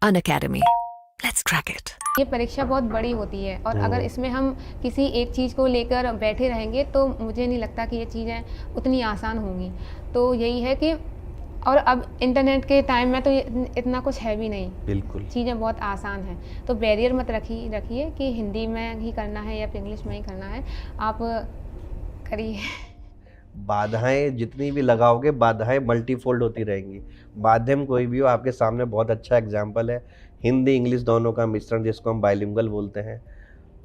Unacademy. Let's crack it. ये परीक्षा बहुत बड़ी होती है और अगर इसमें हम किसी एक चीज़ को लेकर बैठे रहेंगे तो मुझे नहीं लगता कि ये चीज़ें उतनी आसान होंगी। तो यही है कि और अब इंटरनेट के टाइम में तो इतना कुछ है भी नहीं, बिल्कुल चीज़ें बहुत आसान हैं। तो बैरियर मत रखिए कि हिंदी में ही करना है या फिर इंग्लिश में ही करना है, आप करिए। बाधाएं जितनी भी लगाओगे बाधाएं मल्टीफोल्ड होती रहेंगी। माध्यम कोई भी हो, आपके सामने बहुत अच्छा एग्जाम्पल है, हिंदी इंग्लिश दोनों का मिश्रण जिसको हम बाइलिंगुअल बोलते हैं।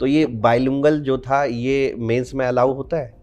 तो ये बाइलिंगुअल जो था ये मेंस में अलाउ होता है?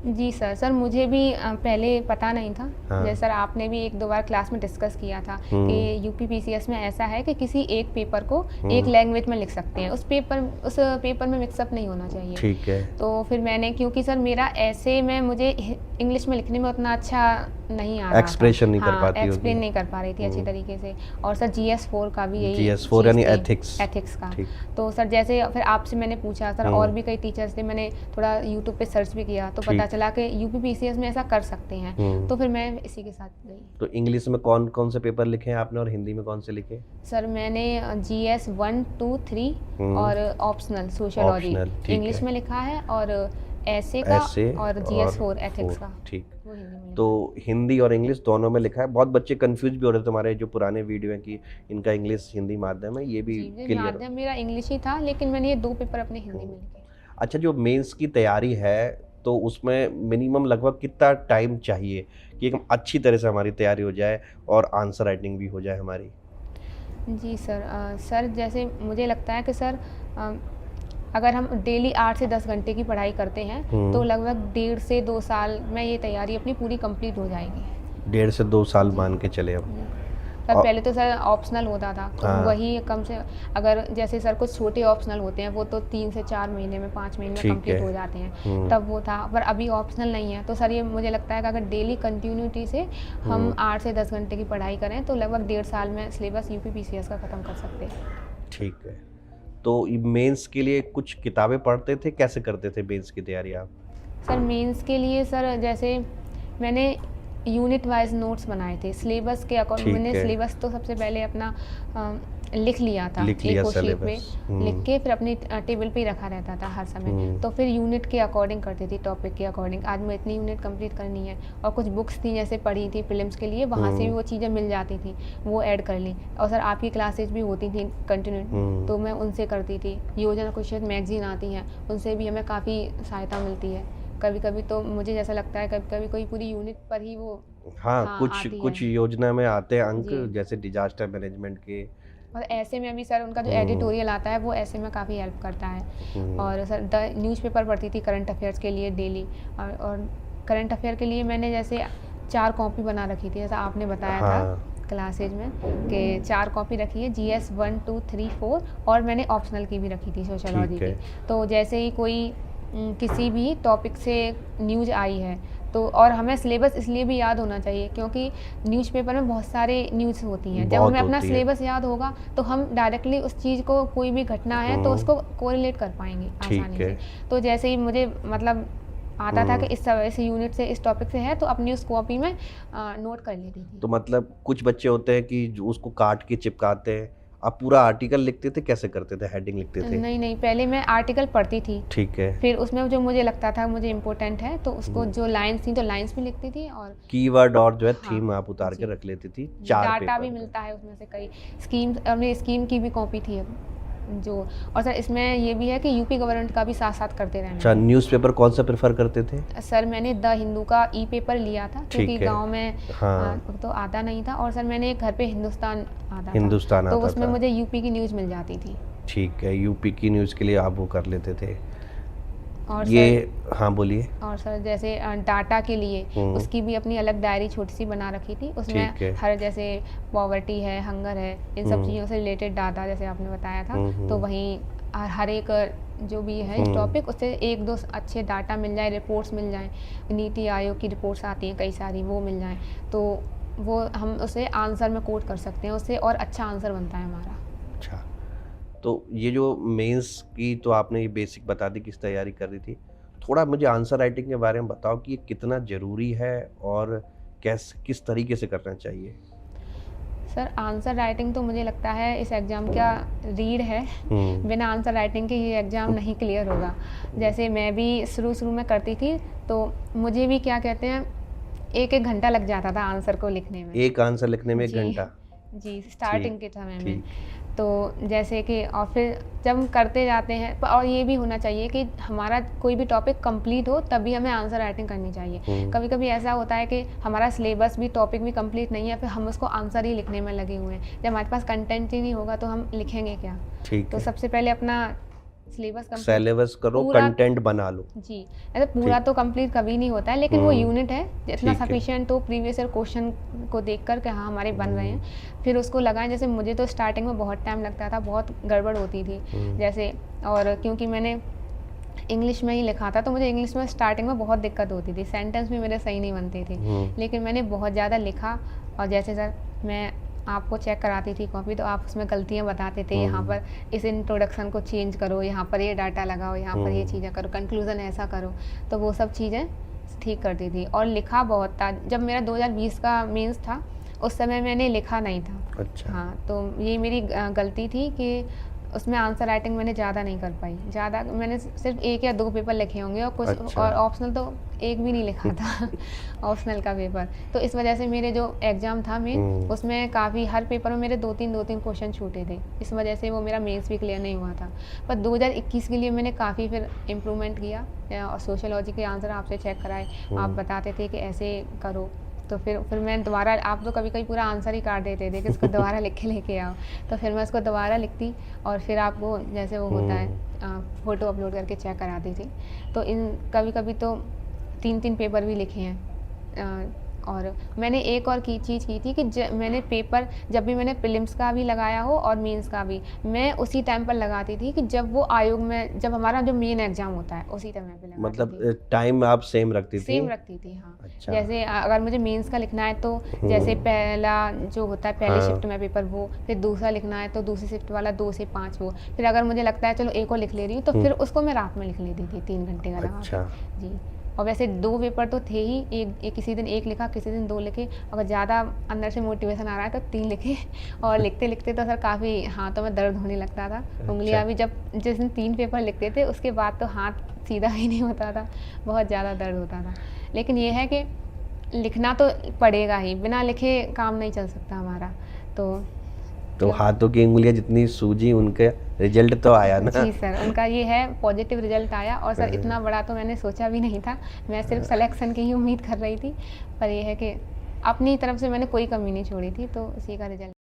जी सर मुझे भी पहले पता नहीं था। हाँ। जैसे सर आपने भी एक दो बार क्लास में डिस्कस किया था कि यूपीपीसीएस में ऐसा है कि किसी एक पेपर को एक लैंग्वेज में लिख सकते हैं, उस पेपर में मिक्सअप नहीं होना चाहिए। ठीक है। तो फिर मैंने, क्योंकि सर मेरा ऐसे में मुझे इंग्लिश में लिखने में उतना अच्छा नहीं आ रहा था, एक्सप्रेशन नहीं कर पाती होगी। एक्सप्लेन नहीं कर पा रही थी अच्छी तरीके से। और सर GS4 का भी यही GS4 यानी एथिक्स का। ठीक। तो सर जैसे फिर आपसे मैंने पूछा सर, और भी कई टीचर्स थे, मैंने थोड़ा यूट्यूब पे सर्च भी किया तो पता चला कि यूपीपीसीएस में ऐसा कर सकते हैं। तो फिर मैं इसी के साथ गई। तो इंग्लिश में कौन कौन से पेपर लिखे हैं आपने और हिंदी में कौन से लिखे? सर मैंने GS 1, 2, 3 और ऑप्शनल सोशियोलॉजी इंग्लिश में लिखा है और ऐसे का और GS4 एथिक्स का। ठीक। वो हिंदी में। तो हिंदी और इंग्लिश दोनों में लिखा है। बहुत बच्चे कंफ्यूज भी हो रहे थे तुम्हारे जो पुराने वीडियो हैं कि इनका इंग्लिश हिंदी माध्यम है, ये भी क्लियर। माध्यम मेरा इंग्लिश ही था, लेकिन मैंने ये 2 पेपर अपने हिंदी में लिखे। अच्छा, जो मेंस की तैयारी है तो उसमें मिनिमम लगभग कितना टाइम चाहिए कि एकदम अच्छी तरह से हमारी तैयारी हो जाए और आंसर राइटिंग भी हो जाए हमारी? जी सर जैसे मुझे लगता है कि सर अगर हम डेली 8 से 10 घंटे की पढ़ाई करते हैं तो लगभग 1.5 से 2 साल में ये तैयारी अपनी पूरी कंप्लीट हो जाएगी। 1.5 से 2 साल मान के चले अब। सर पहले तो सर ऑप्शनल होता था तो वही कम से, अगर जैसे सर कुछ छोटे ऑप्शनल होते हैं वो तो 3 से 4 महीने में 5 महीने में कंप्लीट हो जाते हैं, तब वो था। पर अभी ऑप्शनल नहीं है, तो सर ये मुझे लगता है कि अगर डेली कंटिन्यूटी से हम 8 से 10 घंटे की पढ़ाई करें तो लगभग 1.5 साल में सिलेबस यूपीपीसीएस का ख़त्म कर सकते हैं। ठीक है। तो मेंस के लिए कुछ किताबें पढ़ते थे, कैसे करते थे मेंस की तैयारी आप? सर मेंस के लिए सर जैसे मैंने यूनिट वाइज नोट्स बनाए थे सिलेबस के अकॉर्डिंग। मैंने सिलेबस तो सबसे पहले अपना लिख लिया था, एक शीट पे लिख के फिर अपनी टेबल पे ही रखा रहता था हर समय। तो फिर यूनिट के अकॉर्डिंग करती थी, टॉपिक के अकॉर्डिंग। आज मैं इतनी यूनिट कंप्लीट करनी है, और कुछ बुक्स थी जैसे पढ़ी थी प्रीलिम्स के लिए, वहाँ से भी वो चीज़ें मिल जाती थी, वो ऐड कर ली। और सर आपकी क्लासेज भी होती थी कंटिन्यू, तो मैं उनसे करती थी। योजना क्वेश्चन मैगजीन आती हैं, उनसे भी हमें काफ़ी सहायता मिलती है। कभी कभी तो मुझे जैसा लगता है कभी कभी कोई पूरी यूनिट पर ही वो कुछ योजना में आते हैं अंक, जैसे डिजास्टर मैनेजमेंट के। और ऐसे में अभी सर उनका जो एडिटोरियल आता है वो ऐसे में काफ़ी हेल्प करता है। और सर द न्यूज़पेपर पढ़ती थी करंट अफेयर्स के लिए डेली, और करंट अफेयर के लिए मैंने जैसे 4 कॉपी बना रखी थी, जैसा आपने बताया था क्लासेज में कि 4 कॉपी रखी है, GS 1, 2, 3, 4, और मैंने ऑप्शनल की भी रखी थी सोशियोलॉजी की। तो जैसे ही कोई किसी भी टॉपिक से न्यूज़ आई है तो, और हमें सिलेबस इसलिए भी याद होना चाहिए क्योंकि न्यूज़पेपर में बहुत सारे न्यूज़ होती हैं। जब हमें अपना सिलेबस याद होगा तो हम डायरेक्टली उस चीज़ को, कोई भी घटना है तो उसको कोरिलेट कर पाएंगे आसानी से। तो जैसे ही मुझे मतलब आता था कि इस यूनिट से, इस टॉपिक से है, तो अपनी उस कॉपी में नोट कर लेती थी। तो मतलब कुछ बच्चे होते हैं कि जो उसको काट के चिपकाते हैं, आप पूरा आर्टिकल लिखते थे, कैसे करते थे, हेडिंग लिखते थे? नहीं, पहले मैं आर्टिकल पढ़ती थी। ठीक है। फिर उसमें जो मुझे लगता था मुझे इम्पोर्टेंट है तो उसको, जो लाइन्स थी तो लाइन्स भी लिखती थी, और कीवर्ड और जो है थीम आप उतार के रख लेती थी। 4 डाटा भी मिलता है उसमें से, कई स्कीम, अपनी स्कीम की भी कॉपी थी जो। और सर इसमें ये भी है कि यूपी गवर्नमेंट का भी साथ साथ करते रहना। अच्छा, न्यूज़पेपर कौन सा प्रेफर करते थे? सर मैंने द हिंदू का पेपर लिया था क्योंकि गांव में तो आता नहीं था, और सर मैंने घर पे हिंदुस्तान आता तो उसमें मुझे यूपी की न्यूज़ मिल जाती थी। ठीक है, यूपी की न्यूज़ के लिए आप वो कर लेते थे। और ये बोलिए। और सर जैसे डाटा के लिए उसकी भी अपनी अलग डायरी छोटी सी बना रखी थी, उसमें हर जैसे पॉवर्टी है, हंगर है, इन सब चीज़ों से रिलेटेड डाटा जैसे आपने बताया था, तो वहीं हर एक जो भी है इस टॉपिक, उससे 1-2 अच्छे डाटा मिल जाए, रिपोर्ट्स मिल जाएं, नीति आयोग की रिपोर्ट्स आती हैं कई सारी, वो मिल जाएं तो वो हम उसे आंसर में कोट कर सकते हैं, उससे और अच्छा आंसर बनता है हमारा। अच्छा, तो ये जो मेंस की तो आपने ये बेसिक बता दी किस तैयारी कर रही थी, थोड़ा मुझे आंसर राइटिंग के बारे में बताओ कि ये कितना ज़रूरी है और किस तरीके से करना चाहिए? सर आंसर राइटिंग तो मुझे लगता है इस एग्ज़ाम का रीड है, बिना आंसर राइटिंग के ये एग्ज़ाम नहीं क्लियर होगा। जैसे मैं भी शुरू में करती थी तो मुझे भी क्या कहते हैं 1-1 घंटा लग जाता था आंसर को लिखने में। एक आंसर लिखने में 1 जी, घंटा? जी, स्टार्टिंग के समय में। ठीक। तो जैसे कि और फिर जब हम करते जाते हैं और ये भी होना चाहिए कि हमारा कोई भी टॉपिक कंप्लीट हो तभी हमें आंसर राइटिंग करनी चाहिए। कभी-कभी ऐसा होता है कि हमारा सिलेबस भी टॉपिक भी कंप्लीट नहीं है, फिर हम उसको आंसर ही लिखने में लगे हुए हैं। जब हमारे पास कंटेंट ही नहीं होगा तो हम लिखेंगे क्या? ठीक तो है। सबसे पहले अपना सिलेबस करो, पूरा कंटेंट बना लो। जी, ऐसे पूरा तो कंप्लीट कभी नहीं होता है, लेकिन वो यूनिट है जितना ठीक है। सफिशिएंट हो प्रीवियस ईयर क्वेश्चन को देखकर कि हाँ हमारे बन रहे हैं, फिर उसको लगाएं। जैसे मुझे तो स्टार्टिंग में बहुत टाइम लगता था, बहुत गड़बड़ होती थी जैसे, और क्योंकि मैंने इंग्लिश में ही लिखा था तो मुझे इंग्लिश में स्टार्टिंग में बहुत दिक्कत होती थी, सेंटेंस भी मेरे सही नहीं बनते थे। लेकिन मैंने बहुत ज़्यादा लिखा और जैसे सर मैं आपको चेक कराती थी कॉपी तो आप उसमें गलतियाँ बताते थे, यहाँ पर इस इंट्रोडक्शन को चेंज करो, यहाँ पर ये डाटा लगाओ, यहाँ पर ये चीज़ें करो, कंक्लूज़न ऐसा करो, तो वो सब चीज़ें ठीक करती थी। और लिखा बहुत था। जब मेरा 2020 का मेंस था उस समय मैंने लिखा नहीं था। अच्छा। हाँ, तो ये मेरी गलती थी कि उसमें आंसर राइटिंग मैंने ज़्यादा नहीं कर पाई। ज़्यादा मैंने सिर्फ 1 या 2 पेपर लिखे होंगे और कुछ अच्छा। और ऑप्शनल तो 1 भी नहीं लिखा था ऑप्शनल का पेपर। तो इस वजह से मेरे जो एग्ज़ाम था मेन उसमें काफ़ी हर पेपर में मेरे 2-3 क्वेश्चन छूटे थे। इस वजह से वो मेरा मेंस भी क्लियर नहीं हुआ था। पर 2021 के लिए मैंने काफ़ी फिर इम्प्रूवमेंट किया और सोशियोलॉजी के आंसर आपसे चेक कराए। आप बताते थे कि ऐसे करो, तो फिर मैं दोबारा, आप तो कभी-कभी पूरा आंसर ही काट देते थे कि इसको दोबारा लिख के लेके आओ, तो फिर मैं उसको दोबारा लिखती और फिर आपको जैसे वो होता है फ़ोटो अपलोड करके चेक कराती थी। तो इन कभी-कभी तो 3-3 पेपर भी लिखे हैं। और मैंने एक और चीज़ की थी कि मैंने पेपर जब भी मैंने प्रीलिम्स का भी लगाया हो और मेंस का भी, मैं उसी टाइम पर लगाती थी कि जब वो आयोग में, जब हमारा जो मेन एग्ज़ाम होता है उसी टाइम पे लगाती थी। मतलब टाइम आप सेम रखती थी? सेम रखती थी, हाँ। अच्छा। जैसे अगर मुझे मेंस का लिखना है तो जैसे पहला जो होता है पहली शिफ्ट में पेपर वो, फिर दूसरा लिखना है तो दूसरी शिफ्ट वाला 2 से 5 वो, फिर अगर मुझे लगता है चलो एक और लिख ले रही हूँ तो फिर उसको मैं रात में लिख लेती थी 3 घंटे का लगा के। अच्छा। जी। और वैसे 2 पेपर तो थे ही, एक किसी दिन 1 लिखा, किसी दिन 2 लिखे। अगर ज़्यादा अंदर से मोटिवेशन आ रहा है तो 3 लिखे और लिखते-लिखते तो सर काफ़ी हाथों में दर्द होने लगता था। उंगलियाँ भी, जब जिस दिन 3 पेपर लिखते थे उसके बाद तो हाथ सीधा ही नहीं होता था, बहुत ज़्यादा दर्द होता था। लेकिन ये है कि लिखना तो पड़ेगा ही, बिना लिखे काम नहीं चल सकता हमारा। तो हाथों की उंगलियां जितनी सूजी, उनके रिजल्ट तो आया ना? जी सर, उनका ये है पॉजिटिव रिजल्ट आया। और सर इतना बड़ा तो मैंने सोचा भी नहीं था, मैं सिर्फ सिलेक्शन की ही उम्मीद कर रही थी, पर ये है कि अपनी तरफ से मैंने कोई कमी नहीं छोड़ी थी, तो उसी का रिजल्ट।